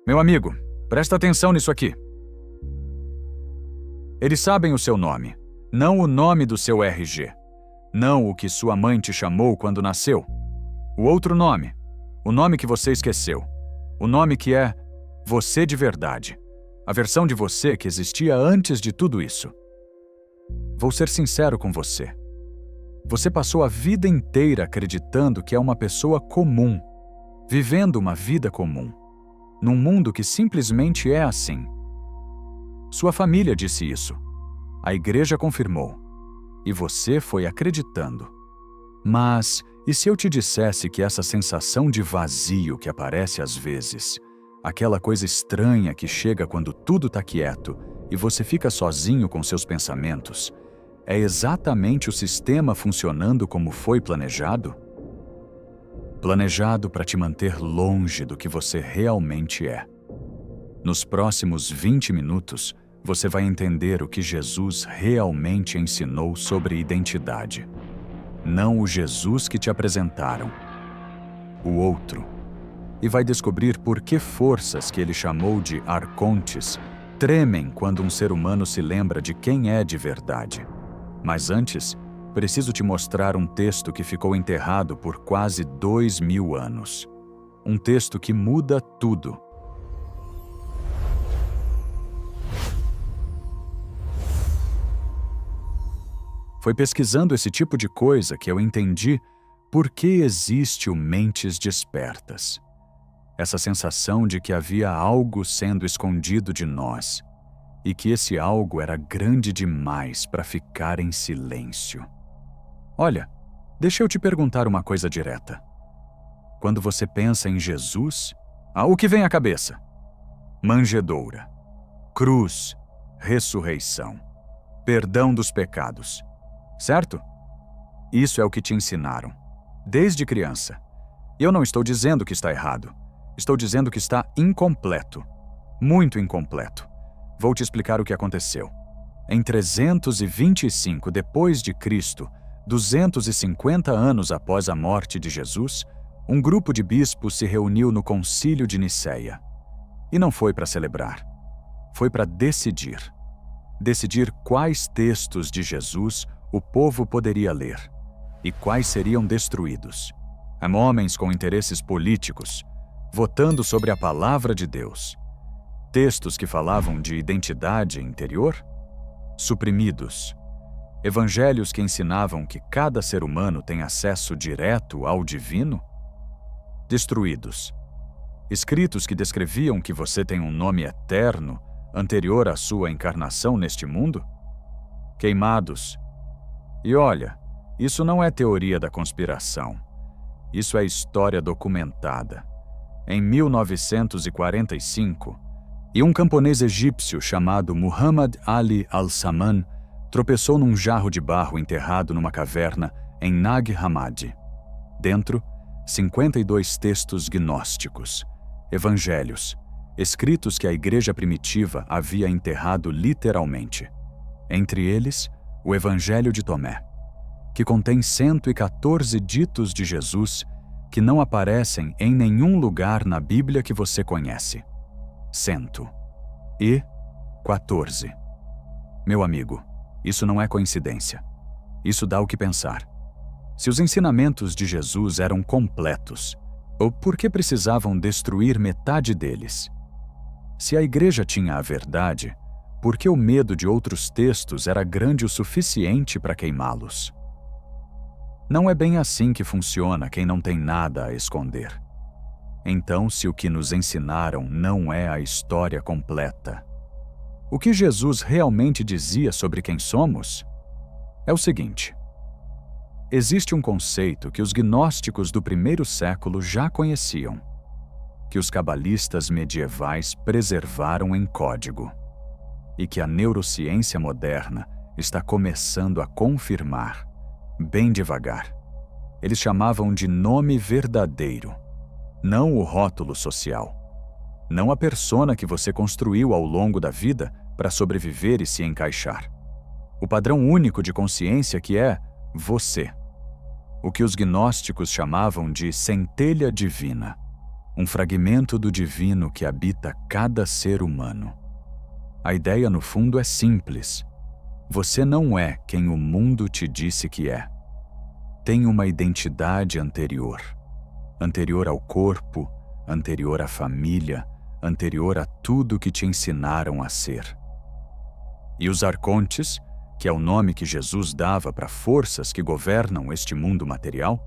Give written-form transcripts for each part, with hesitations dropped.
Meu amigo, presta atenção nisso aqui. Eles sabem o seu nome, não o nome do seu RG. Não o que sua mãe te chamou quando nasceu. O outro nome, o nome que você esqueceu. O nome que é você de verdade. A versão de você que existia antes de tudo isso. Vou ser sincero com você. Você passou a vida inteira acreditando que é uma pessoa comum, vivendo uma vida comum, num mundo que simplesmente é assim. Sua família disse isso. A igreja confirmou. E você foi acreditando. Mas, e se eu te dissesse que essa sensação de vazio que aparece às vezes, aquela coisa estranha que chega quando tudo está quieto e você fica sozinho com seus pensamentos, é exatamente o sistema funcionando como foi planejado? Planejado para te manter longe do que você realmente é. Nos próximos 20 minutos, você vai entender o que Jesus realmente ensinou sobre identidade. Não o Jesus que te apresentaram, o outro. E vai descobrir por que forças que ele chamou de arcontes tremem quando um ser humano se lembra de quem é de verdade. Mas antes, preciso te mostrar um texto que ficou enterrado por quase 2000 anos. Um texto que muda tudo. Foi pesquisando esse tipo de coisa que eu entendi por que existe o Mentes Despertas. Essa sensação de que havia algo sendo escondido de nós e que esse algo era grande demais para ficar em silêncio. Olha, deixa eu te perguntar uma coisa direta. Quando você pensa em Jesus, o que vem à cabeça? Manjedoura, cruz, ressurreição, perdão dos pecados. Certo? Isso é o que te ensinaram, desde criança. E eu não estou dizendo que está errado. Estou dizendo que está incompleto. Muito incompleto. Vou te explicar o que aconteceu. Em 325 depois de Cristo, 250 anos após a morte de Jesus, um grupo de bispos se reuniu no Concílio de Nicéia. E não foi para celebrar. Foi para decidir. Decidir quais textos de Jesus o povo poderia ler e quais seriam destruídos. Homens com interesses políticos, votando sobre a palavra de Deus. Textos que falavam de identidade interior, suprimidos. Evangelhos que ensinavam que cada ser humano tem acesso direto ao divino, destruídos. Escritos que descreviam que você tem um nome eterno anterior à sua encarnação neste mundo, queimados. E olha, isso não é teoria da conspiração. Isso é história documentada. Em 1945, um camponês egípcio chamado Muhammad Ali al-Saman tropeçou num jarro de barro enterrado numa caverna em Nag Hammadi. Dentro, 52 textos gnósticos, evangelhos, escritos que a igreja primitiva havia enterrado literalmente. Entre eles, o Evangelho de Tomé, que contém 114 ditos de Jesus que não aparecem em nenhum lugar na Bíblia que você conhece. 114. Meu amigo, isso não é coincidência. Isso dá o que pensar. Se os ensinamentos de Jesus eram completos, por que precisavam destruir metade deles? Se a igreja tinha a verdade, por que o medo de outros textos era grande o suficiente para queimá-los? Não é bem assim que funciona quem não tem nada a esconder. Então, se o que nos ensinaram não é a história completa, o que Jesus realmente dizia sobre quem somos é o seguinte: existe um conceito que os gnósticos do primeiro século já conheciam, que os cabalistas medievais preservaram em código, e que a neurociência moderna está começando a confirmar, bem devagar. Eles chamavam de nome verdadeiro, não o rótulo social, não a persona que você construiu ao longo da vida para sobreviver e se encaixar. O padrão único de consciência que é você. O que os gnósticos chamavam de centelha divina, um fragmento do divino que habita cada ser humano. A ideia, no fundo, é simples. Você não é quem o mundo te disse que é. Tem uma identidade anterior. Anterior ao corpo, anterior à família, anterior a tudo que te ensinaram a ser. E os arcontes, que é o nome que Jesus dava para forças que governam este mundo material,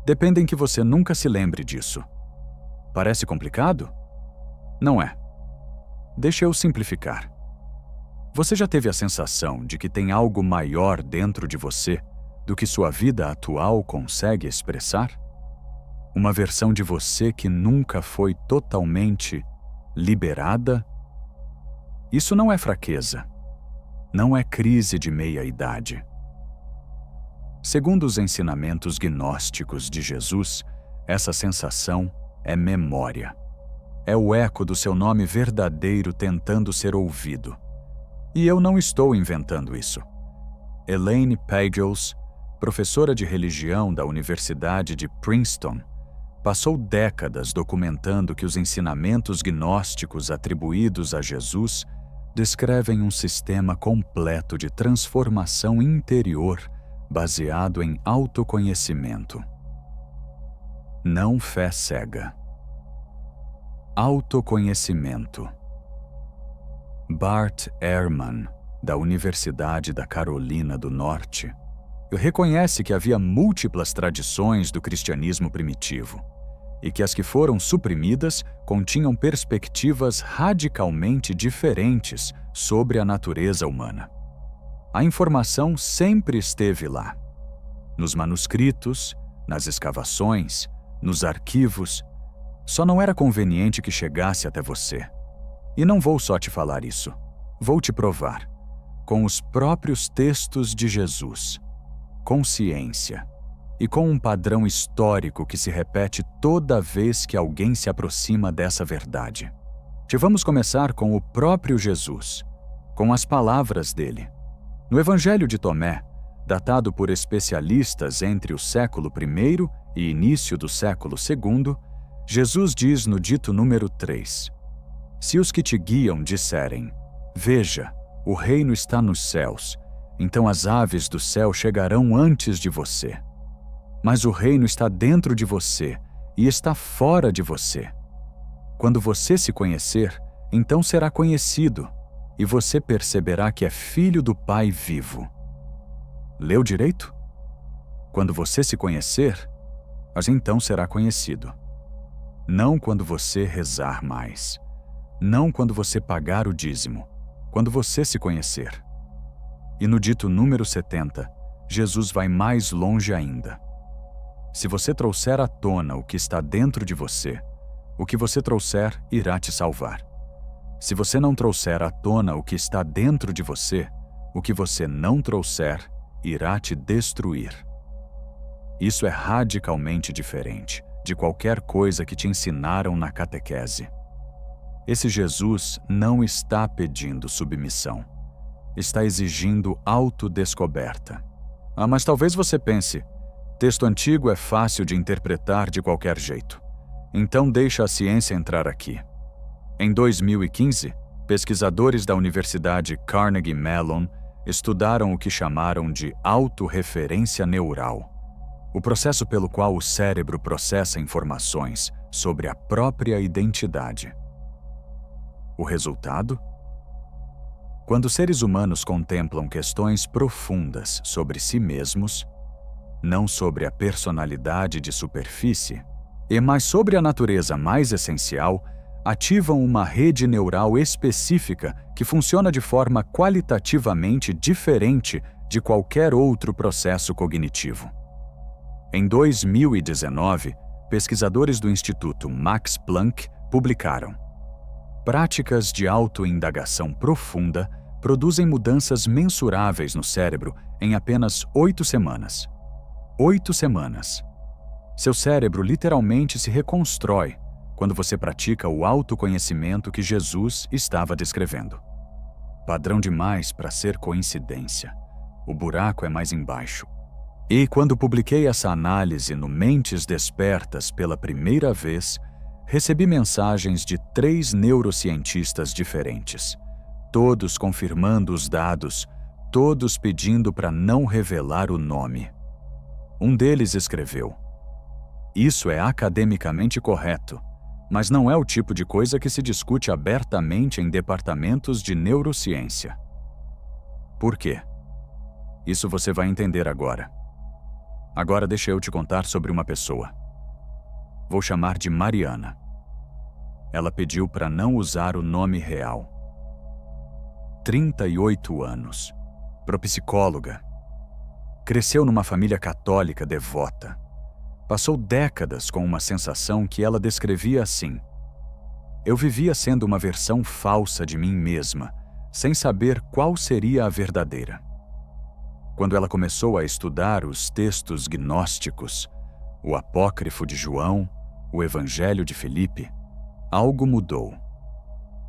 dependem que você nunca se lembre disso. Parece complicado? Não é. Deixa eu simplificar. Você já teve a sensação de que tem algo maior dentro de você do que sua vida atual consegue expressar? Uma versão de você que nunca foi totalmente liberada? Isso não é fraqueza. Não é crise de meia-idade. Segundo os ensinamentos gnósticos de Jesus, essa sensação é memória. É o eco do seu nome verdadeiro tentando ser ouvido. E eu não estou inventando isso. Elaine Pagels, professora de religião da Universidade de Princeton, passou décadas documentando que os ensinamentos gnósticos atribuídos a Jesus descrevem um sistema completo de transformação interior baseado em autoconhecimento. Não fé cega. Autoconhecimento. Bart Ehrman, da Universidade da Carolina do Norte, reconhece que havia múltiplas tradições do cristianismo primitivo e que as que foram suprimidas continham perspectivas radicalmente diferentes sobre a natureza humana. A informação sempre esteve lá. Nos manuscritos, nas escavações, nos arquivos. Só não era conveniente que chegasse até você. E não vou só te falar isso. Vou te provar. Com os próprios textos de Jesus. Com ciência. E com um padrão histórico que se repete toda vez que alguém se aproxima dessa verdade. Vamos começar com o próprio Jesus, com as palavras dele. No Evangelho de Tomé, datado por especialistas entre o século I e início do século II, Jesus diz no dito número 3: Se os que te guiam disserem, veja, o reino está nos céus, então as aves do céu chegarão antes de você. Mas o reino está dentro de você e está fora de você. Quando você se conhecer, então será conhecido, e você perceberá que é filho do Pai vivo. Leu direito? Quando você se conhecer, mas então será conhecido. Não quando você rezar mais. Não quando você pagar o dízimo. Quando você se conhecer. E no dito número 70, Jesus vai mais longe ainda. Se você trouxer à tona o que está dentro de você, o que você trouxer irá te salvar. Se você não trouxer à tona o que está dentro de você, o que você não trouxer irá te destruir. Isso é radicalmente diferente de qualquer coisa que te ensinaram na catequese. Esse Jesus não está pedindo submissão. Está exigindo autodescoberta. Mas talvez você pense, texto antigo é fácil de interpretar de qualquer jeito. Então deixa a ciência entrar aqui. Em 2015, pesquisadores da Universidade Carnegie Mellon estudaram o que chamaram de autorreferência neural, o processo pelo qual o cérebro processa informações sobre a própria identidade. O resultado? Quando seres humanos contemplam questões profundas sobre si mesmos, não sobre a personalidade de superfície, mas sobre a natureza mais essencial, ativam uma rede neural específica que funciona de forma qualitativamente diferente de qualquer outro processo cognitivo. Em 2019, pesquisadores do Instituto Max Planck publicaram: práticas de autoindagação profunda produzem mudanças mensuráveis no cérebro em apenas 8 semanas. 8 semanas. Seu cérebro literalmente se reconstrói quando você pratica o autoconhecimento que Jesus estava descrevendo. Padrão demais para ser coincidência. O buraco é mais embaixo. E quando publiquei essa análise no Mentes Despertas pela primeira vez, Recebi mensagens de 3 neurocientistas diferentes, todos confirmando os dados, todos pedindo para não revelar o nome. Um deles escreveu: "Isso é academicamente correto, mas não é o tipo de coisa que se discute abertamente em departamentos de neurociência." Por quê? Isso você vai entender agora. Agora deixa eu te contar sobre uma pessoa. Vou chamar de Mariana. Ela pediu para não usar o nome real. 38 anos. Propsicóloga. Cresceu numa família católica devota. Passou décadas com uma sensação que ela descrevia assim: "Eu vivia sendo uma versão falsa de mim mesma, sem saber qual seria a verdadeira." Quando ela começou a estudar os textos gnósticos, o Apócrifo de João, o Evangelho de Filipe, algo mudou.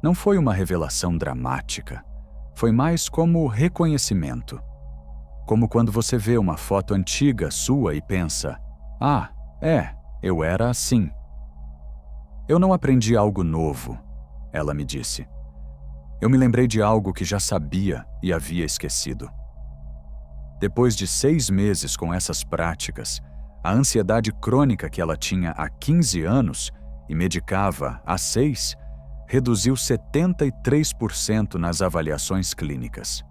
Não foi uma revelação dramática, foi mais como reconhecimento. Como quando você vê uma foto antiga sua e pensa: "Ah, eu era assim." "Eu não aprendi algo novo", ela me disse. "Eu me lembrei de algo que já sabia e havia esquecido." Depois de 6 meses com essas práticas, a ansiedade crônica que ela tinha há 15 anos e medicava há 6, reduziu 73% nas avaliações clínicas.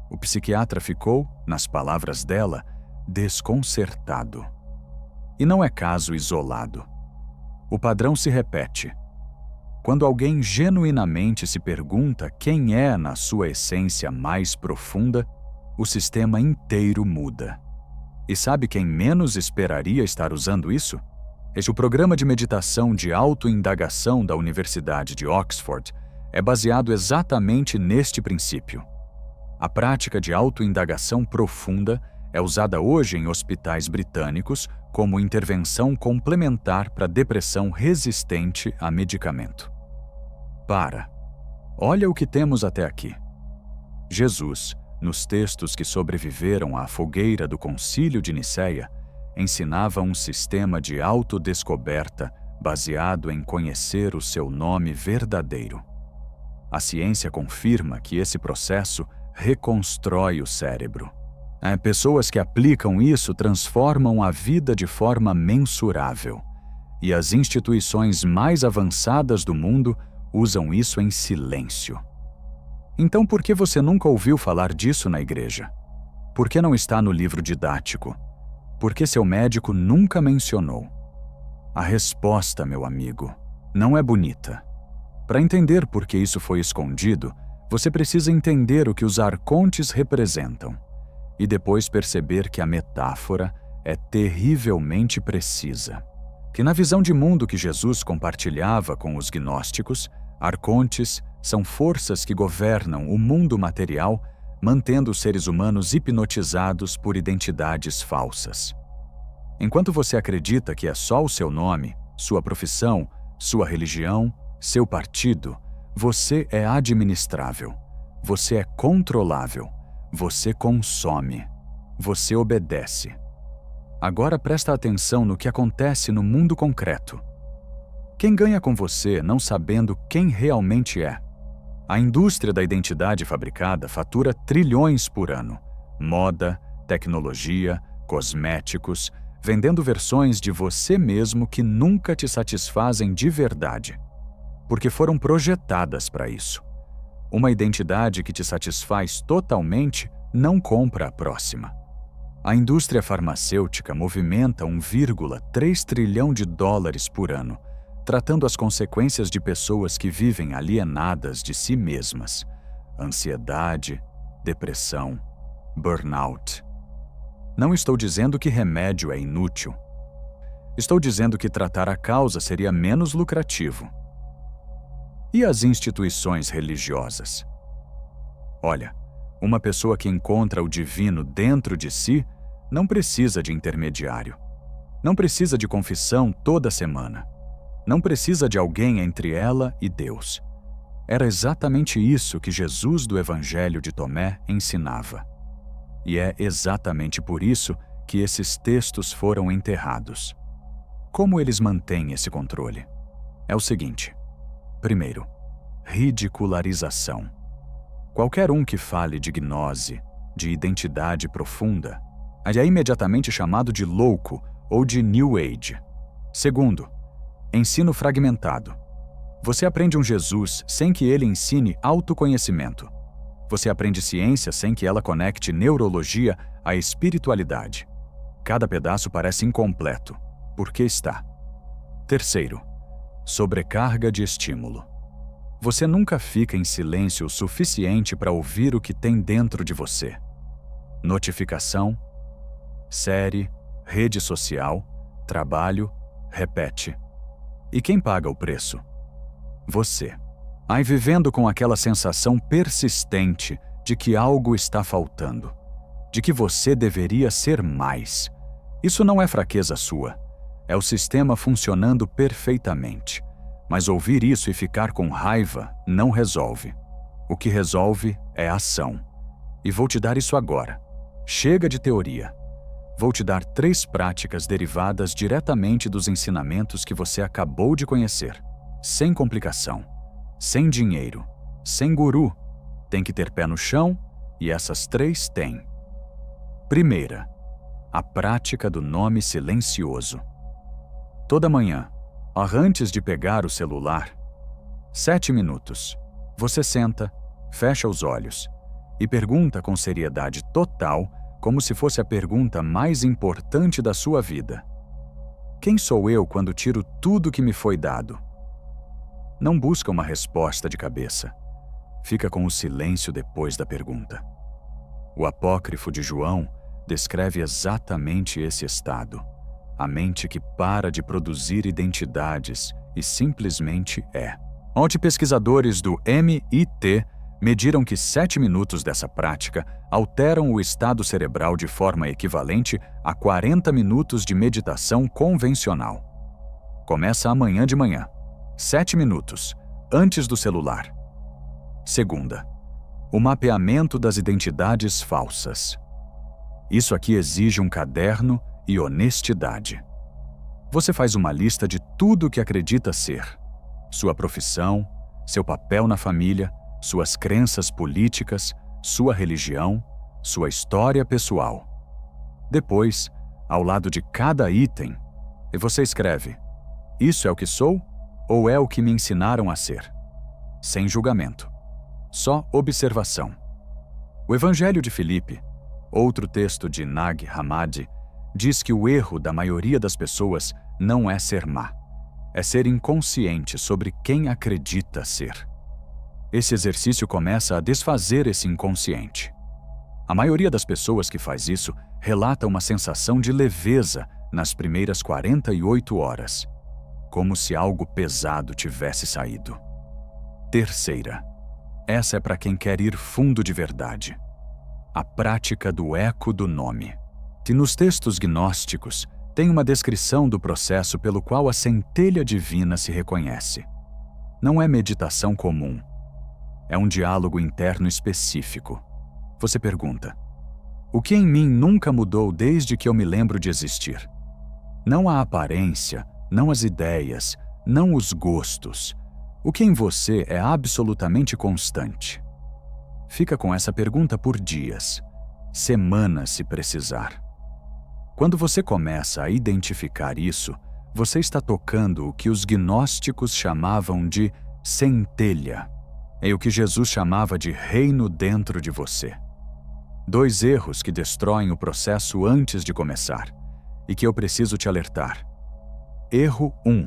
O psiquiatra ficou, nas palavras dela, desconcertado. E não é caso isolado. O padrão se repete. Quando alguém genuinamente se pergunta quem é na sua essência mais profunda, o sistema inteiro muda. E sabe quem menos esperaria estar usando isso? O programa de meditação de autoindagação da Universidade de Oxford é baseado exatamente neste princípio. A prática de autoindagação profunda é usada hoje em hospitais britânicos como intervenção complementar para depressão resistente a medicamento. Olha o que temos até aqui. Jesus, nos textos que sobreviveram à fogueira do Concílio de Nicéia, ensinava um sistema de autodescoberta baseado em conhecer o seu nome verdadeiro. A ciência confirma que esse processo reconstrói o cérebro. Pessoas que aplicam isso transformam a vida de forma mensurável, e as instituições mais avançadas do mundo usam isso em silêncio. Então, por que você nunca ouviu falar disso na igreja? Por que não está no livro didático? Por que seu médico nunca mencionou? A resposta, meu amigo, não é bonita. Para entender por que isso foi escondido, você precisa entender o que os arcontes representam e depois perceber que a metáfora é terrivelmente precisa. Que na visão de mundo que Jesus compartilhava com os gnósticos, arcontes são forças que governam o mundo material, mantendo os seres humanos hipnotizados por identidades falsas. Enquanto você acredita que é só o seu nome, sua profissão, sua religião, seu partido, você é administrável, você é controlável, você consome, você obedece. Agora presta atenção no que acontece no mundo concreto. Quem ganha com você não sabendo quem realmente é? A indústria da identidade fabricada fatura trilhões por ano. Moda, tecnologia, cosméticos, vendendo versões de você mesmo que nunca te satisfazem de verdade, porque foram projetadas para isso. Uma identidade que te satisfaz totalmente não compra a próxima. A indústria farmacêutica movimenta 1,3 trilhão de dólares por ano, tratando as consequências de pessoas que vivem alienadas de si mesmas, ansiedade, depressão, burnout. Não estou dizendo que remédio é inútil. Estou dizendo que tratar a causa seria menos lucrativo. E as instituições religiosas? Olha, uma pessoa que encontra o divino dentro de si não precisa de intermediário. Não precisa de confissão toda semana. Não precisa de alguém entre ela e Deus. Era exatamente isso que Jesus do Evangelho de Tomé ensinava. E é exatamente por isso que esses textos foram enterrados. Como eles mantêm esse controle? é o seguinte. Primeiro, ridicularização. Qualquer um que fale de gnose, de identidade profunda, é imediatamente chamado de louco ou de New Age. Segundo, ensino fragmentado. Você aprende um Jesus sem que ele ensine autoconhecimento. Você aprende ciência sem que ela conecte neurologia à espiritualidade. Cada pedaço parece incompleto, porque está. Terceiro, sobrecarga de estímulo. Você nunca fica em silêncio o suficiente para ouvir o que tem dentro de você. Notificação, série, rede social, trabalho, repete. E quem paga o preço? Você. Aí vivendo com aquela sensação persistente de que algo está faltando, de que você deveria ser mais. Isso não é fraqueza sua, é o sistema funcionando perfeitamente. Mas ouvir isso e ficar com raiva não resolve. O que resolve é ação. E vou te dar isso agora. Chega de teoria. Vou te dar 3 práticas derivadas diretamente dos ensinamentos que você acabou de conhecer. Sem complicação, sem dinheiro, sem guru. Tem que ter pé no chão e essas 3 têm. Primeira, a prática do nome silencioso. Toda manhã, antes de pegar o celular, 7 minutos, você senta, fecha os olhos e pergunta com seriedade total, como se fosse a pergunta mais importante da sua vida. Quem sou eu quando tiro tudo que me foi dado? Não busca uma resposta de cabeça. Fica com o silêncio depois da pergunta. O apócrifo de João descreve exatamente esse estado. A mente que para de produzir identidades e simplesmente é. Ontem, pesquisadores do MIT mediram que 7 minutos dessa prática alteram o estado cerebral de forma equivalente a 40 minutos de meditação convencional. Começa amanhã de manhã. 7 minutos, antes do celular. Segunda, o mapeamento das identidades falsas. Isso aqui exige um caderno e honestidade. Você faz uma lista de tudo o que acredita ser. Sua profissão, seu papel na família, suas crenças políticas, sua religião, sua história pessoal. Depois, ao lado de cada item, você escreve: isso é o que sou ou é o que me ensinaram a ser? Sem julgamento. Só observação. O Evangelho de Filipe, outro texto de Nag Hammadi, diz que o erro da maioria das pessoas não é ser má, é ser inconsciente sobre quem acredita ser. Esse exercício começa a desfazer esse inconsciente. A maioria das pessoas que faz isso relata uma sensação de leveza nas primeiras 48 horas, como se algo pesado tivesse saído. Terceira, essa é para quem quer ir fundo de verdade. A prática do eco do nome. Que nos textos gnósticos tem uma descrição do processo pelo qual a centelha divina se reconhece. Não é meditação comum. É um diálogo interno específico. Você pergunta: o que em mim nunca mudou desde que eu me lembro de existir? Não a aparência, não as ideias, não os gostos. O que em você é absolutamente constante? Fica com essa pergunta por dias, semanas se precisar. Quando você começa a identificar isso, você está tocando o que os gnósticos chamavam de centelha, e o que Jesus chamava de reino dentro de você. 2 erros que destroem o processo antes de começar, e que eu preciso te alertar. Erro 1.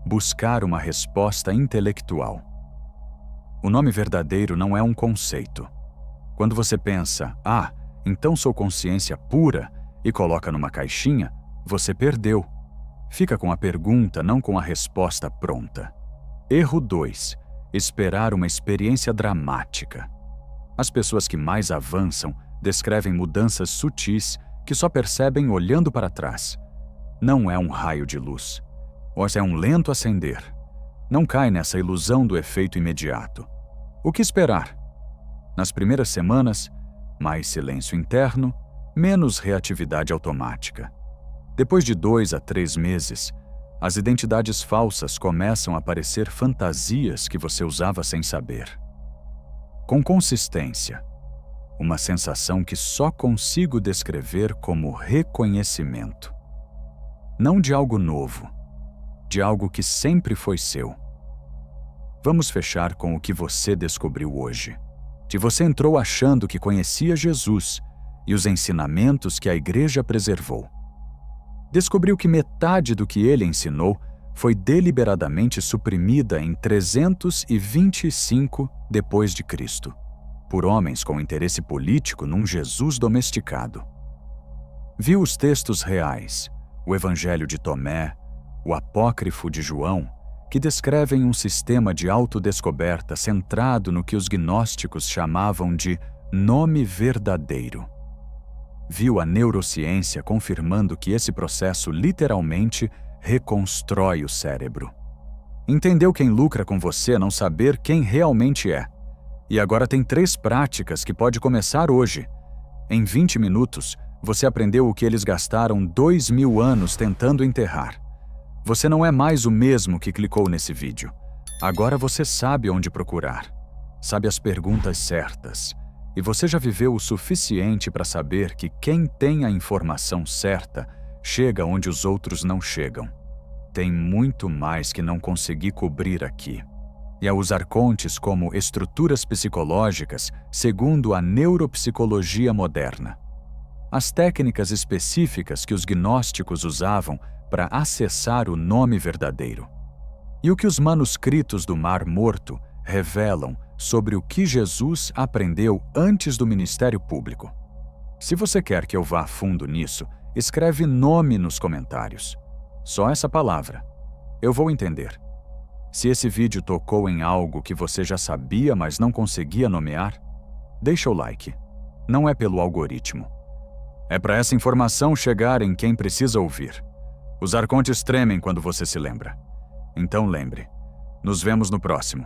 Buscar uma resposta intelectual. O nome verdadeiro não é um conceito. Quando você pensa, então sou consciência pura, e coloca numa caixinha, você perdeu. Fica com a pergunta, não com a resposta pronta. Erro 2. Esperar uma experiência dramática. As pessoas que mais avançam descrevem mudanças sutis que só percebem olhando para trás. Não é um raio de luz, ou é um lento acender. Não cai nessa ilusão do efeito imediato. O que esperar? Nas primeiras semanas, mais silêncio interno, menos reatividade automática. Depois de 2 a 3 meses, as identidades falsas começam a parecer fantasias que você usava sem saber. Com consistência, uma sensação que só consigo descrever como reconhecimento. Não de algo novo, de algo que sempre foi seu. Vamos fechar com o que você descobriu hoje. Que você entrou achando que conhecia Jesus e os ensinamentos que a igreja preservou. Descobriu que metade do que ele ensinou foi deliberadamente suprimida em 325 depois de Cristo, por homens com interesse político num Jesus domesticado. Viu os textos reais, o Evangelho de Tomé, o Apócrifo de João, que descrevem um sistema de autodescoberta centrado no que os gnósticos chamavam de nome verdadeiro. Viu a neurociência confirmando que esse processo literalmente reconstrói o cérebro. Entendeu quem lucra com você não saber quem realmente é. E agora tem 3 práticas que pode começar hoje. Em 20 minutos, você aprendeu o que eles gastaram 2000 anos tentando enterrar. Você não é mais o mesmo que clicou nesse vídeo. Agora você sabe onde procurar. Sabe as perguntas certas. E você já viveu o suficiente para saber que quem tem a informação certa chega onde os outros não chegam. Tem muito mais que não consegui cobrir aqui. E a usar contes como estruturas psicológicas segundo a neuropsicologia moderna. As técnicas específicas que os gnósticos usavam para acessar o nome verdadeiro. E o que os manuscritos do Mar Morto revelam sobre o que Jesus aprendeu antes do ministério público. Se você quer que eu vá a fundo nisso, escreve nome nos comentários. Só essa palavra. Eu vou entender. Se esse vídeo tocou em algo que você já sabia, mas não conseguia nomear, deixa o like. Não é pelo algoritmo. É para essa informação chegar em quem precisa ouvir. Os arcontes tremem quando você se lembra. Então lembre, nos vemos no próximo.